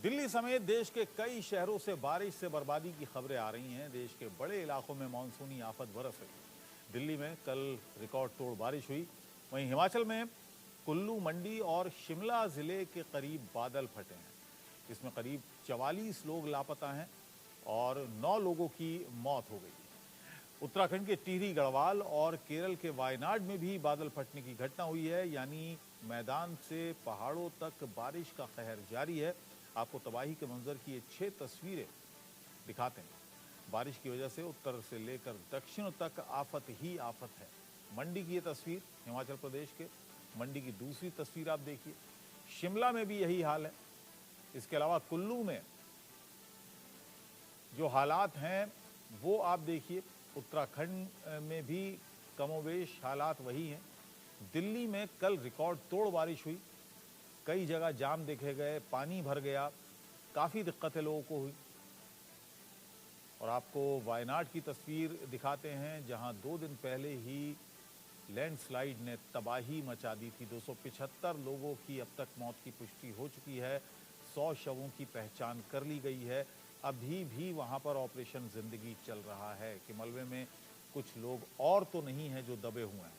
दिल्ली समेत देश के कई शहरों से बारिश से बर्बादी की खबरें आ रही हैं। देश के बड़े इलाकों में मानसूनी आफत बरस रही। दिल्ली में कल रिकॉर्ड तोड़ बारिश हुई। वहीं हिमाचल में कुल्लू, मंडी और शिमला जिले के करीब बादल फटे हैं। इसमें करीब 44 लोग लापता हैं और 9 लोगों की मौत हो गई। उत्तराखंड के टिहरी, गढ़वाल और केरल के वायनाड में भी बादल फटने की घटना हुई है। यानी मैदान से पहाड़ों तक बारिश का कहर जारी है। आपको तबाही के मंजर की ये 6 तस्वीरें दिखाते हैं। बारिश की वजह से उत्तर से लेकर दक्षिण तक आफत ही आफत है। मंडी की ये तस्वीर, हिमाचल प्रदेश के मंडी की दूसरी तस्वीर आप देखिए। शिमला में भी यही हाल है। इसके अलावा कुल्लू में जो हालात हैं वो आप देखिए। उत्तराखंड में भी कमोवेश हालात वही हैं। दिल्ली में कल रिकॉर्ड तोड़ बारिश हुई। कई जगह जाम देखे गए, पानी भर गया, काफ़ी दिक्कतें लोगों को हुई। और आपको वायनाड की तस्वीर दिखाते हैं, जहां 2 दिन पहले ही लैंडस्लाइड ने तबाही मचा दी थी। 275 लोगों की अब तक मौत की पुष्टि हो चुकी है। 100 शवों की पहचान कर ली गई है। अभी भी वहां पर ऑपरेशन जिंदगी चल रहा है कि मलबे में कुछ लोग और तो नहीं हैं जो दबे हुए हैं।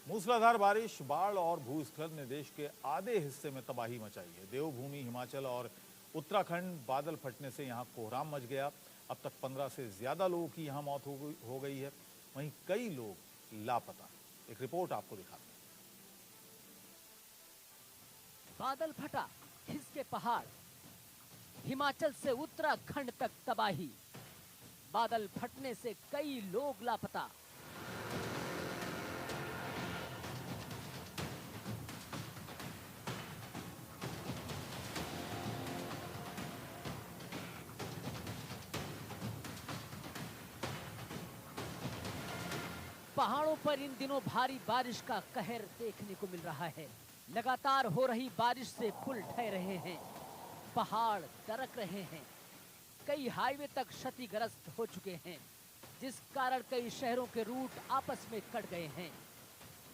मूसलाधार बारिश, बाढ़ और भूस्खलन ने देश के आधे हिस्से में तबाही मचाई है। देवभूमि, हिमाचल और उत्तराखंड बादल फटने से यहां कोहराम मच गया। अब तक 15 से ज्यादा लोगों की यहां मौत हो गई है। वहीं कई लोग लापता। एक रिपोर्ट आपको दिखाते हैं। बादल फटा, खिसके पहाड़, हिमाचल से उत्तराखंड तक तबाही। बादल फटने से कई लोग लापता। पहाड़ों पर इन दिनों भारी बारिश का कहर देखने को मिल रहा है। लगातार हो रही बारिश से पुल ढह रहे हैं, पहाड़ दरक रहे हैं, कई हाईवे तक क्षतिग्रस्त हो चुके हैं, जिस कारण कई शहरों के रूट आपस में कट गए हैं।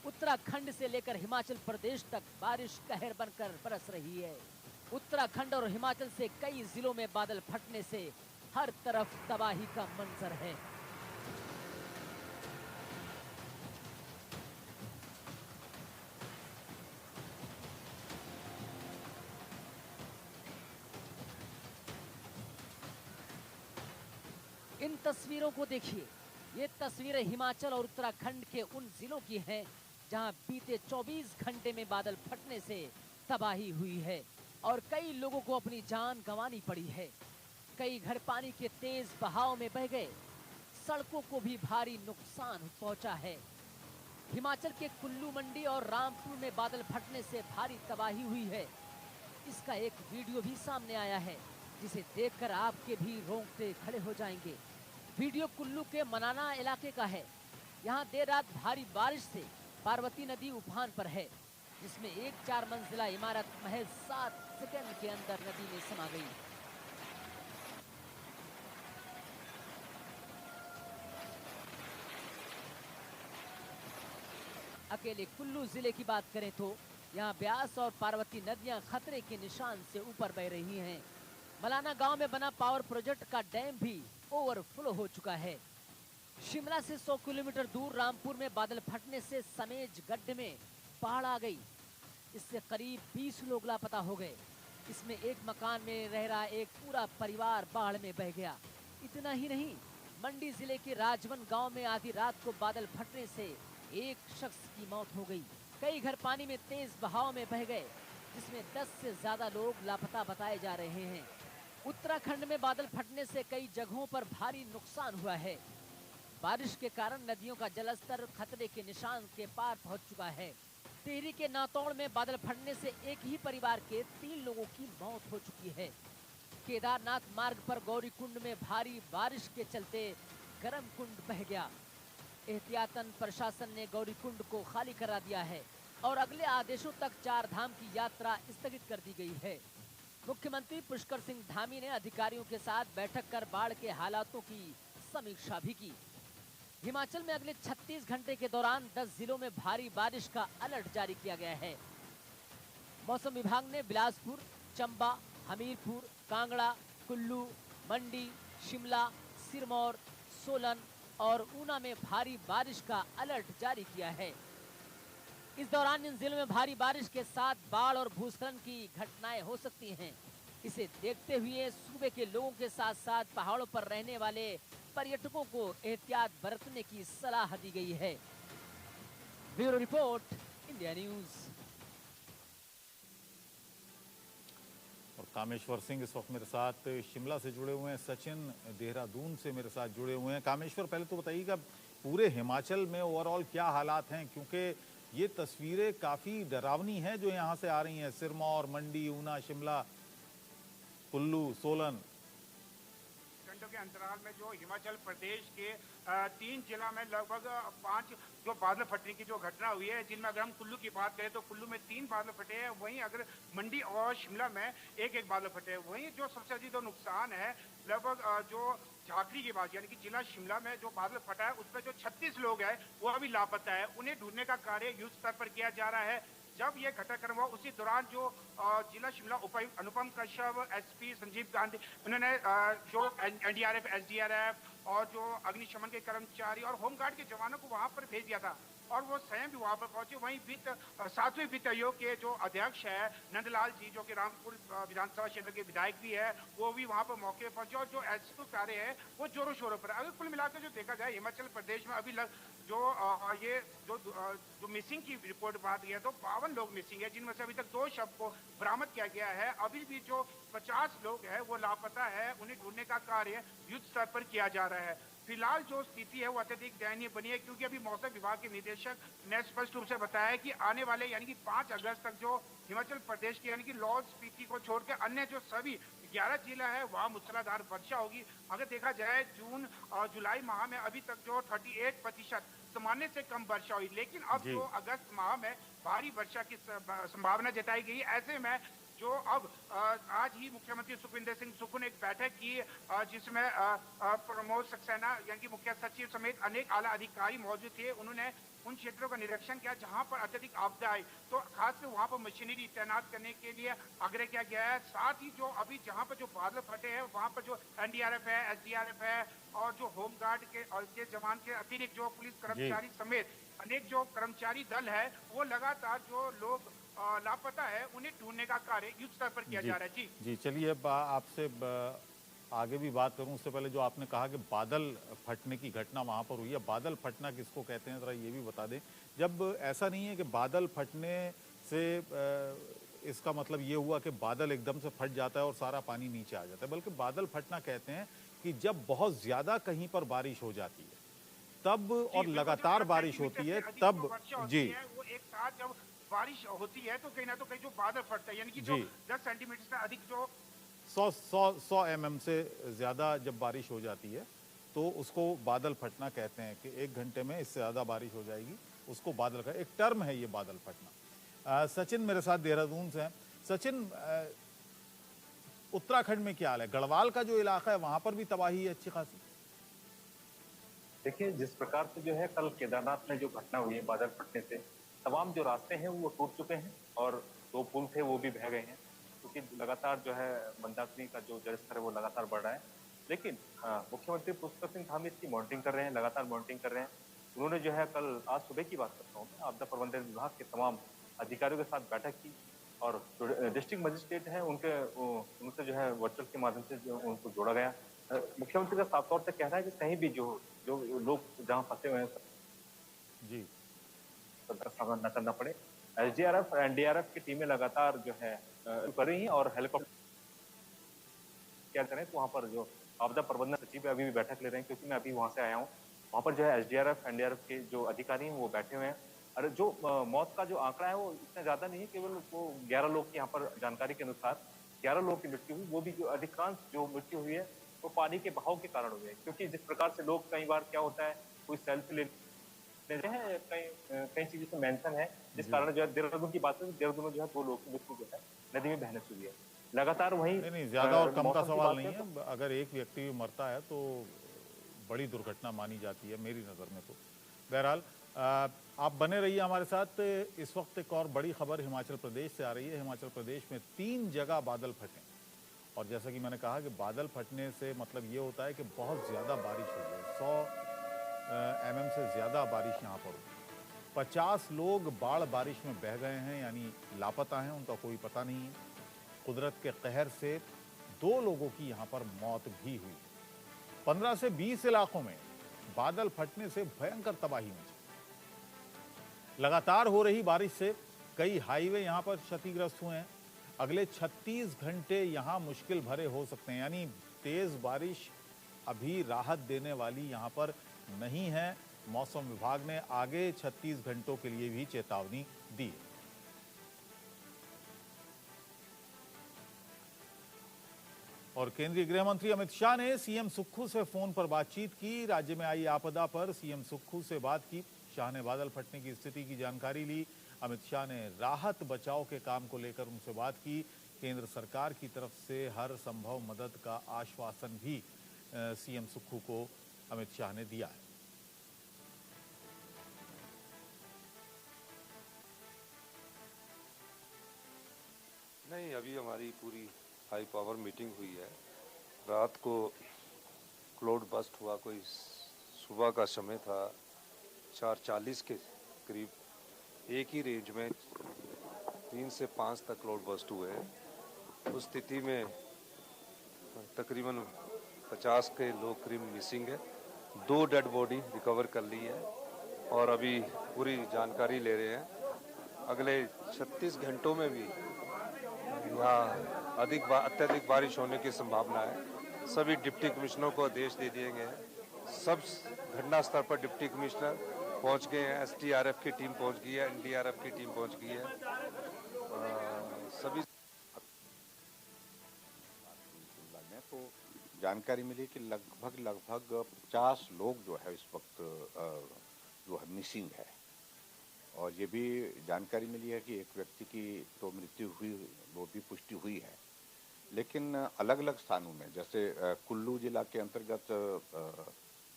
उत्तराखंड से लेकर हिमाचल प्रदेश तक बारिश कहर बनकर बरस रही है। उत्तराखंड और हिमाचल से कई जिलों में बादल फटने से हर तरफ तबाही का मंजर है। इन तस्वीरों को देखिए। ये तस्वीरें हिमाचल और उत्तराखंड के उन जिलों की हैं जहां बीते 24 घंटे में बादल फटने से तबाही हुई है और कई लोगों को अपनी जान गंवानी पड़ी है। कई घर पानी के तेज बहाव में बह गए, सड़कों को भी भारी नुकसान पहुंचा है। हिमाचल के कुल्लू, मंडी और रामपुर में बादल फटने से भारी तबाही हुई है। इसका एक वीडियो भी सामने आया है, जिसे देखकर आपके भी रोंगटे खड़े हो जाएंगे। वीडियो कुल्लू के मनाना इलाके का है। यहाँ देर रात भारी बारिश से पार्वती नदी उफान पर है, जिसमें एक 4 मंजिला इमारत महज 7 सेकंड के अंदर नदी में समा गई। अकेले कुल्लू जिले की बात करें तो यहाँ ब्यास और पार्वती नदियां खतरे के निशान से ऊपर बह रही हैं। मलाना गांव में बना पावर प्रोजेक्ट का डैम भी ओवरफ्लो हो चुका है। शिमला से 100 किलोमीटर दूर रामपुर में बादल फटने से समेज गड्ढे में बाढ़ आ गई। इससे करीब 20 लोग लापता हो गए। इसमें एक मकान में रह रहा एक पूरा परिवार बाढ़ में बह गया। इतना ही नहीं, मंडी जिले के राजवन गांव में आधी रात को बादल फटने से एक शख्स की मौत हो गई। कई घर पानी में तेज बहाव में बह गए, जिसमें 10 से ज्यादा लोग लापता बताए जा रहे हैं। उत्तराखंड में बादल फटने से कई जगहों पर भारी नुकसान हुआ है। बारिश के कारण नदियों का जलस्तर खतरे के निशान के पार पहुंच चुका है। टिहरी के नातौड़ में बादल फटने से एक ही परिवार के 3 लोगों की मौत हो चुकी है। केदारनाथ मार्ग पर गौरीकुंड में भारी बारिश के चलते गर्म कुंड बह गया। एहतियातन प्रशासन ने गौरीकुंड को खाली करा दिया है और अगले आदेशों तक 4 धाम की यात्रा स्थगित कर दी गई है। मुख्यमंत्री पुष्कर सिंह धामी ने अधिकारियों के साथ बैठक कर बाढ़ के हालातों की समीक्षा भी की। हिमाचल में अगले 36 घंटे के दौरान 10 जिलों में भारी बारिश का अलर्ट जारी किया गया है। मौसम विभाग ने बिलासपुर, चंबा, हमीरपुर, कांगड़ा, कुल्लू, मंडी, शिमला, सिरमौर, सोलन और ऊना में भारी बारिश का अलर्ट जारी किया है। इस दौरान इन जिलों में भारी बारिश के साथ बाढ़ और भूस्खलन की घटनाएं हो सकती हैं। इसे देखते हुए सूबे के लोगों के साथ साथ पहाड़ों पर रहने वाले पर्यटकों को एहतियात बरतने की सलाह दी गई है। Bureau report, India news. और कामेश्वर सिंह इस वक्त मेरे साथ शिमला से जुड़े हुए हैं, सचिन देहरादून से मेरे साथ जुड़े हुए हैं। कामेश्वर, पहले तो बताइएगा पूरे हिमाचल में ओवरऑल क्या हालात हैं, क्योंकि ये तस्वीरें काफ़ी डरावनी हैं जो यहाँ से आ रही हैं। सिरमौर, मंडी, ऊना, शिमला, कुल्लू, सोलन घंटों के अंतराल में जो हिमाचल प्रदेश के 3 जिला में लगभग 5 जो बादल फटने की जो घटना हुई है, जिनमें अगर हम कुल्लू की बात करें तो कुल्लू में 3 बादल फटे हैं। वहीं अगर मंडी और शिमला में एक बादल फटे हैं। वहीं जो सबसे अधिक जो नुकसान है लगभग जो झाकड़ी के बाद यानी कि जिला शिमला में जो बादल फटा है उसमें जो 36 लोग हैं वो अभी लापता है। उन्हें ढूंढने का कार्य युद्ध स्तर पर किया जा रहा है। जब ये घटनाक्रम हुआ उसी दौरान जो जिला शिमला उपायुक्त अनुपम कश्यप, एसपी संजीव गांधी, उन्होंने जो एनडीआरएफ, एसडीआरएफ और जो अग्निशमन के कर्मचारी और होमगार्ड के जवानों को वहां पर भेज दिया था और वो स्वयं भी वहां पर पहुंचे। वहीं 7वें वित्त आयोग के जो अध्यक्ष है नंदलाल जी, जो कि रामपुर विधानसभा क्षेत्र के विधायक भी है, वो भी वहां पर मौके पर पहुंचे और जो एसक्यू कार्य है वो जोरों शोरों पर। अगर कुल मिलाकर जो देखा जाए हिमाचल प्रदेश में अभी जो मिसिंग की रिपोर्ट बात की है तो 52 लोग मिसिंग है, जिनमें से अभी तक 2 शव को बरामद किया गया है। अभी भी जो 50 लोग हैं वो लापता है। उन्हें ढूंढने का कार्य युद्ध स्तर पर किया जा रहा है। फिलहाल जो स्थिति है वो अत्यधिक दयनीय बनी है, क्योंकि अभी मौसम विभाग के निदेशक ने स्पष्ट रूप से बताया कि आने वाले यानी कि 5 अगस्त तक जो हिमाचल प्रदेश के यानी कि लाहौल स्पीति को छोड़कर अन्य जो सभी 11 जिला है वहां मूसलाधार वर्षा होगी। अगर देखा जाए जून और जुलाई माह में अभी तक जो 38% सामान्य से कम वर्षा हुई, लेकिन अब जो अगस्त माह में भारी वर्षा की संभावना जताई गई। ऐसे में जो अब आज ही मुख्यमंत्री सुखविंदर सिंह सुक्खू ने एक बैठक की जिसमें प्रमोद सक्सेना यानी कि मुख्य सचिव समेत अनेक आला अधिकारी मौजूद थे। उन्होंने उन क्षेत्रों का निरीक्षण किया जहां पर अत्यधिक आपदा आई, तो खासकर वहां पर मशीनरी तैनात करने के लिए आग्रह किया गया है। साथ ही जो अभी जहां पर जो बादल फटे हैं वहां पर जो एनडीआरएफ है, एसडीआरएफ है और जो होमगार्ड के जवान के अतिरिक्त जो पुलिस कर्मचारी समेत अनेक जो कर्मचारी दल है वो लगातार जो लोग लापता है उन्हें ढूंढने का कार्य युद्ध स्तर पर किया जा रहा है। जी चलिए, आपसे आगे भी बात करूं उससे पहले जो आपने कहा कि बादल फटने की घटना वहां पर हुई है, बादल फटना किसको कहते हैं जरा ये भी बता दें। जब ऐसा नहीं है कि बादल फटने से इसका मतलब ये हुआ कि बादल एकदम से फट जाता है और सारा पानी नीचे आ जाता है, बल्कि बादल फटना कहते हैं कि जब बहुत ज्यादा कहीं पर बारिश हो जाती है तब और लगातार बारिश होती है तब। जी, वो एक साथ जब बारिश होती है तो कहीं ना तो कहीं जो बादल फटता है यानी कि जो 10 सेंटीमीटर से अधिक जो 100 mm से ज्यादा जब बारिश हो जाती है तो उसको बादल फटना कहते हैं कि 1 घंटे में इससे ज्यादा बारिश हो जाएगी उसको बादल का एक टर्म है ये बादल फटना। सचिन मेरे साथ देहरादून से हैं। सचिन, उत्तराखंड में क्या हाल है? गढ़वाल का जो इलाका है वहां पर भी तबाही है अच्छी खासी। देखिए, जिस प्रकार से जो है कल केदारनाथ में जो घटना हुई है बादल फटने से, तमाम जो रास्ते हैं वो टूट चुके हैं और 2 पुल थे वो भी बह गए हैं, क्योंकि लगातार जो है मंदाकिनी का जो जलस्तर है वो लगातार बढ़ रहा है। लेकिन मुख्यमंत्री पुष्कर सिंह धामी इसकी मॉनिटरिंग कर रहे हैं, लगातार मॉनिटरिंग कर रहे हैं। उन्होंने जो है कल आज सुबह की बात करता हूँ, आपदा प्रबंधन विभाग के तमाम अधिकारियों के साथ बैठक की और जो डिस्ट्रिक्ट मजिस्ट्रेट हैं उनसे जो है वर्चुअल के माध्यम से जो उनको जोड़ा गया। मुख्यमंत्री का साफ तौर से कहना है कि कहीं भी जो लोग जहाँ फंसे हुए हैं जी सामना न करना पड़े। एसडीआरएफ एनडीआरएफ की टीमें लगातार जो है कर रही हैं और हेलीकॉप्टर क्या करें तो वहाँ पर जो आपदा प्रबंधन सचिव अभी भी बैठक ले रहे हैं, क्योंकि मैं अभी वहाँ से आया हूँ। वहाँ पर जो है एसडीआरएफ एनडीआरएफ के जो अधिकारी हैं वो बैठे हुए हैं। और जो मौत का जो आंकड़ा है वो इतना ज्यादा नहीं है, केवल वो 11 लोग की यहाँ पर जानकारी के अनुसार 11 लोगों की मृत्यु हुई। वो भी जो अधिकांश जो मृत्यु हुई है वो पानी के बहाव के कारण हुई है, क्योंकि जिस प्रकार से लोग कई बार क्या होता है कोई सेल्फी लेते हैं, कई चीजों से मेंशन है, जिस कारण जो है देहरादून की बात है, देहरादून में जो है 2 लोगों की मृत्यु जो है नदी में बहने से हुई है। लगातार वहीं नहीं ज्यादा और कम का सवाल नहीं है, अगर एक व्यक्ति भी मरता है तो बड़ी दुर्घटना मानी जाती है मेरी नज़र में तो। बहरहाल आप बने रहिए हमारे साथ। इस वक्त एक और बड़ी खबर हिमाचल प्रदेश से आ रही है। हिमाचल प्रदेश में 3 जगह बादल फटे और जैसा कि मैंने कहा कि बादल फटने से मतलब ये होता है कि बहुत ज़्यादा बारिश हुई है। 100 mm से ज़्यादा बारिश यहाँ पर हुई। 50 लोग बाढ़ बारिश में बह गए हैं, यानी लापता हैं, उनका कोई पता नहीं है। कुदरत के कहर से 2 लोगों की यहाँ पर मौत भी हुई। 15 से 20 इलाकों में बादल फटने से भयंकर तबाही मची। लगातार हो रही बारिश से कई हाईवे यहां पर क्षतिग्रस्त हुए हैं। अगले 36 घंटे यहां मुश्किल भरे हो सकते हैं, यानी तेज बारिश अभी राहत देने वाली यहां पर नहीं है। मौसम विभाग ने आगे 36 घंटों के लिए भी चेतावनी दी है। और केंद्रीय गृह मंत्री अमित शाह ने सीएम सुक्खू से फोन पर बातचीत की। राज्य में आई आपदा पर सीएम सुक्खू से बात की। शाह ने बादल फटने की स्थिति की जानकारी ली। अमित शाह ने राहत बचाव के काम को लेकर उनसे बात की। केंद्र सरकार की तरफ से हर संभव मदद का आश्वासन भी सीएम सुक्खू को अमित शाह ने दिया है। नहीं, अभी हमारी पूरी हाई पावर मीटिंग हुई है। रात को क्लाउड बस्ट हुआ, कोई सुबह का समय था 4:40 के करीब। एक ही रेंज में 3 से 5 तक क्लाउड बस्ट हुए। उस स्थिति में तकरीबन 50 के लोग करीब मिसिंग है। 2 डेड बॉडी रिकवर कर ली है और अभी पूरी जानकारी ले रहे हैं। अगले 36 घंटों में भी यहाँ अत्यधिक बारिश होने की संभावना है। सभी डिप्टी कमिश्नरों को आदेश दे दिए गए हैं। सब घटना स्थल पर डिप्टी कमिश्नर पहुंच गए हैं। एसडीआरएफ की टीम पहुंच गई है, एनडीआरएफ की टीम पहुंच गई है। सभी तो जानकारी मिली कि लगभग 50 लोग जो है इस वक्त जो है मिसिंग है। और ये भी जानकारी मिली है कि एक व्यक्ति की तो मृत्यु हुई, वो भी पुष्टि हुई है। लेकिन अलग अलग स्थानों में, जैसे कुल्लू जिला के अंतर्गत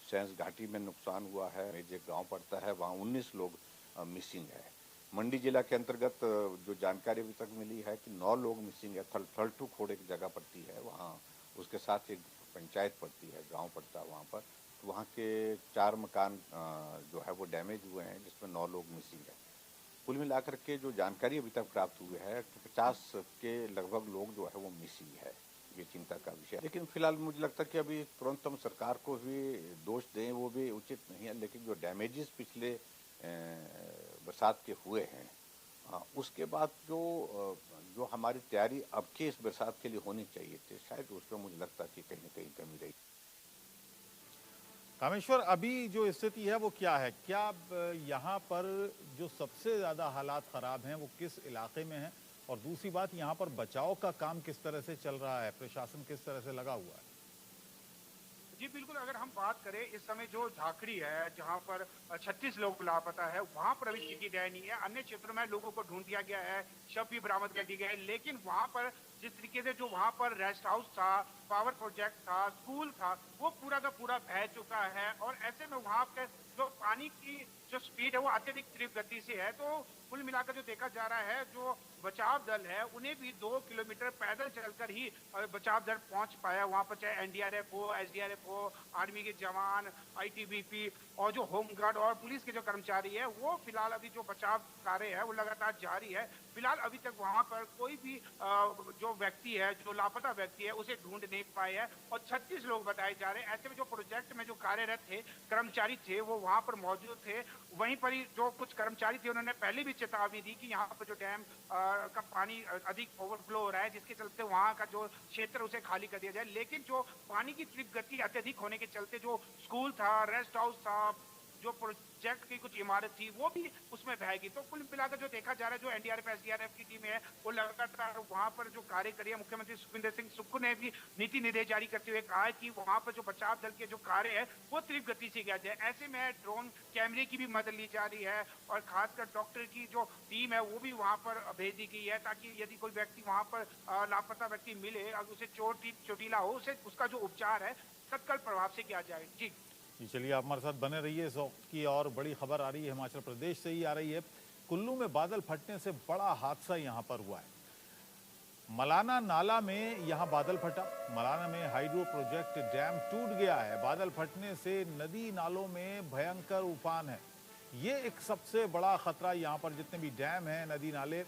सैंस घाटी में नुकसान हुआ है, एक गांव पड़ता है, वहाँ 19 लोग मिसिंग है। मंडी जिला के अंतर्गत जो जानकारी अभी तक मिली है कि 9 लोग मिसिंग है। थलटू खोड़ एक जगह पड़ती है, वहाँ उसके साथ एक पंचायत पड़ती है, गांव पड़ता है वहाँ पर। तो वहाँ के 4 मकान जो है वो डैमेज हुए हैं, जिसमें 9 लोग मिसिंग है। कुल मिलाकर के जो जानकारी अभी तक प्राप्त हुई है कि 50 के लगभग लोग जो है वो मिसिंग है। ये चिंता का विषय है। लेकिन फिलहाल मुझे लगता है कि अभी तुरंत हम सरकार को भी दोष दें वो भी उचित नहीं है। लेकिन जो डैमेजेस पिछले बरसात के हुए हैं, उसके बाद जो हमारी तैयारी अब के इस बरसात के लिए होनी चाहिए थी, शायद उसमें मुझे लगता है कि कहीं न कहीं कमी रही। कामेश्वर, अभी जो स्थिति है वो क्या है? क्या यहाँ पर जो सबसे ज़्यादा हालात ख़राब हैं वो किस इलाके में हैं? और दूसरी बात, यहाँ पर बचाव का काम किस तरह से चल रहा है? प्रशासन किस तरह से लगा हुआ है? जी बिल्कुल, अगर हम बात करें इस समय जो झाकड़ी है जहां पर 36 लोग लापता है, वहां पर अभी स्थिति दयनीय है। अन्य क्षेत्रों में लोगों को ढूंढ लिया गया है, शव भी बरामद कर दिए गए हैं। लेकिन वहां पर जिस तरीके से जो वहां पर रेस्ट हाउस था, पावर प्रोजेक्ट था, स्कूल था, वो पूरा का पूरा बह चुका है। और ऐसे में वहां पर जो पानी की जो स्पीड है वो अत्यधिक तीव्र गति से है। तो कुल मिलाकर जो देखा जा रहा है, जो बचाव दल है उन्हें भी 2 किलोमीटर पैदल चलकर ही बचाव दल पहुंच पाया वहां पर, चाहे एनडीआरएफ हो, एसडीआरएफ हो, आर्मी के जवान, आईटीबीपी और जो होमगार्ड और पुलिस के जो कर्मचारी है, वो फिलहाल अभी जो बचाव कार्य है वो लगातार जारी है। फिलहाल अभी तक वहां पर कोई भी जो व्यक्ति है, जो लापता व्यक्ति है, उसे ढूंढ नहीं पाए है। और 36 लोग बताए जा रहे हैं। ऐसे में जो प्रोजेक्ट में जो कार्यरत थे कर्मचारी थे वो वहां पर मौजूद थे। वहीं पर ही जो कुछ कर्मचारी थे उन्होंने पहले भी चेतावनी दी कि यहाँ पर जो डैम का पानी अधिक ओवरफ्लो हो रहा है, जिसके चलते वहां का जो क्षेत्र उसे खाली कर दिया जाए। लेकिन जो पानी की तीव्र गति अत्यधिक होने के चलते जो स्कूल था, रेस्ट हाउस था, जो प्रोजेक्ट की कुछ इमारत थी, वो भी उसमें बहेगी। तो कुल मिलाकर जो देखा जा रहा है, जो एनडीआरएफ एसडीआरएफ की टीम है वो लगातार वहां पर जो कार्य करी है। मुख्यमंत्री सुखविंदर सिंह सुक्खू ने भी नीति निर्देश जारी करते हुए कहा है कि वहां पर जो बचाव दल के जो कार्य है वो तीव्र गति से किया जाए। ऐसे में ड्रोन कैमरे की भी मदद ली जा रही है और खासकर डॉक्टर की जो टीम है वो भी वहां पर भेज दी गई है, ताकि यदि कोई व्यक्ति वहां पर लापता व्यक्ति मिले और उसे चोटिला हो, उसे उसका जो उपचार है तत्काल प्रभाव से किया जाए। जी जी चलिए, आप हमारे साथ बने रहिए। इस वक्त की और बड़ी खबर आ रही है, हिमाचल प्रदेश से ही आ रही है। कुल्लू में बादल फटने से बड़ा हादसा यहां पर हुआ है। मलाना नाला में यहां बादल फटा। मलाना में हाइड्रो प्रोजेक्ट डैम टूट गया है। बादल फटने से नदी नालों में भयंकर उफान है। ये एक सबसे बड़ा खतरा यहां पर जितने भी डैम हैं, नदी नाले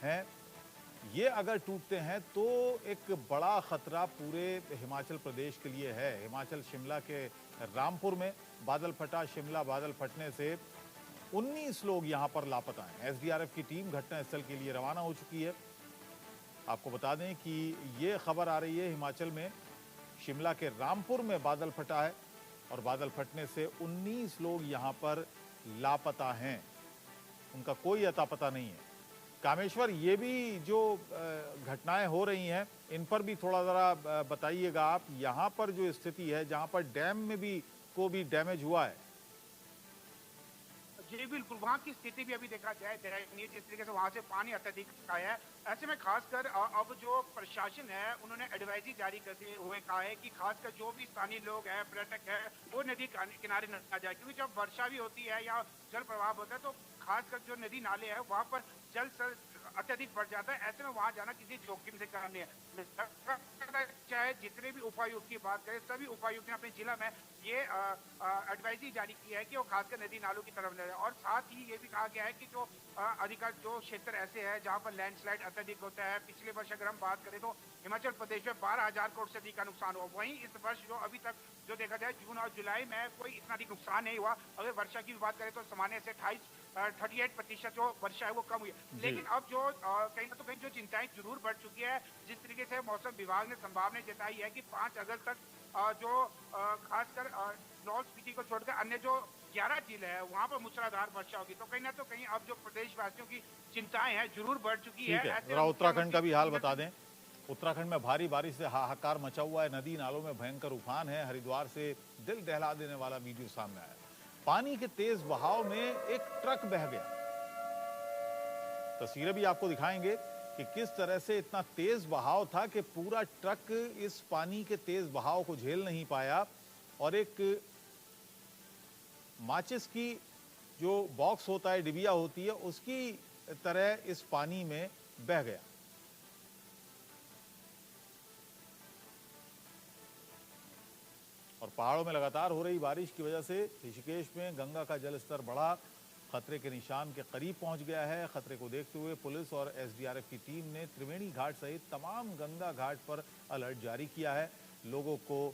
हैं, ये अगर टूटते हैं तो एक बड़ा खतरा पूरे हिमाचल प्रदेश के लिए है। हिमाचल शिमला के रामपुर में बादल फटा। शिमला बादल फटने से 19 लोग यहां पर लापता हैं। एसडीआरएफ की टीम घटनास्थल के लिए रवाना हो चुकी है। आपको बता दें कि ये खबर आ रही है हिमाचल में शिमला के रामपुर में बादल फटा है और बादल फटने से 19 लोग यहां पर लापता हैं। उनका कोई अता पता नहीं है। कामेश्वर, ये भी जो घटनाएं हो रही हैं, इन पर भी थोड़ा ज़रा बताइएगा आप। यहाँ पर जो स्थिति है, जहाँ पर डैम में भी डैमेज हुआ है। जी बिल्कुल, वहाँ की स्थिति भी अभी देखा जाए दयनीय, जिस तरीके से वहाँ से पानी अत्यधिक आया है। ऐसे में खासकर अब जो प्रशासन है, उन्होंने एडवाइजरी जारी करते हुए कहा है कि खासकर जो भी स्थानीय लोग हैं, पर्यटक है, वो नदी किनारे न जाए, क्योंकि जब वर्षा भी होती है या जल प्रवाह होता है तो खासकर जो नदी नाले हैं वहाँ पर जल स्तर अत्यधिक बढ़ जाता है। ऐसे में वहाँ जाना किसी जोखिम से कम नहीं है। चाहे जितने भी उपायुक्त की बात करें, सभी उपायुक्त ने अपने जिला में ये एडवाइजरी जारी की है कि वो खासकर नदी नालों की तरफ ले जाए। और साथ ही ये भी कहा गया है कि जो अधिकांश जो क्षेत्र ऐसे हैं जहाँ पर लैंडस्लाइड अत्यधिक होता है। पिछले वर्ष अगर हम बात करें तो हिमाचल प्रदेश में 12,000 करोड़ से अधिक का नुकसान हुआ। वहीं इस वर्ष जो अभी तक जो देखा जाए जून और जुलाई में कोई इतना अधिक नुकसान नहीं हुआ। अगर वर्षा की बात करें तो सामान्य से 38% जो वर्षा है वो कम हुई है। लेकिन अब जो कहीं ना तो कहीं जो चिंताएं जरूर बढ़ चुकी है। जिस तरीके से मौसम विभाग ने संभावना जताई है कि 5 अगस्त तक जो खासकर लाहौल स्पीति को छोड़कर अन्य जो 11 जिले हैं वहां पर मूसलाधार वर्षा होगी। तो कहीं ना तो कहीं अब जो प्रदेशवासियों की चिंताएं हैं जरूर बढ़ चुकी है। जरा उत्तराखंड का भी हाल बता दें। उत्तराखंड में भारी बारिश से हाहाकार मचा हुआ है। नदी नालों में भयंकर उफान है। हरिद्वार से दिल दहला देने वाला वीडियो सामने आया। पानी के तेज बहाव में एक ट्रक बह गया। तस्वीरें भी आपको दिखाएंगे कि किस तरह से इतना तेज बहाव था कि पूरा ट्रक इस पानी के तेज बहाव को झेल नहीं पाया और एक माचिस की जो बॉक्स होता है, डिबिया होती है, उसकी तरह इस पानी में बह गया। और पहाड़ों में लगातार हो रही बारिश की वजह से ऋषिकेश में गंगा का जलस्तर बढ़ा, खतरे के निशान के करीब पहुंच गया है। खतरे को देखते हुए पुलिस और एसडीआरएफ की टीम ने त्रिवेणी घाट सहित तमाम गंगा घाट पर अलर्ट जारी किया है। लोगों को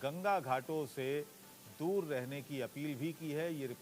गंगा घाटों से दूर रहने की अपील भी की है। ये रिपोर्ट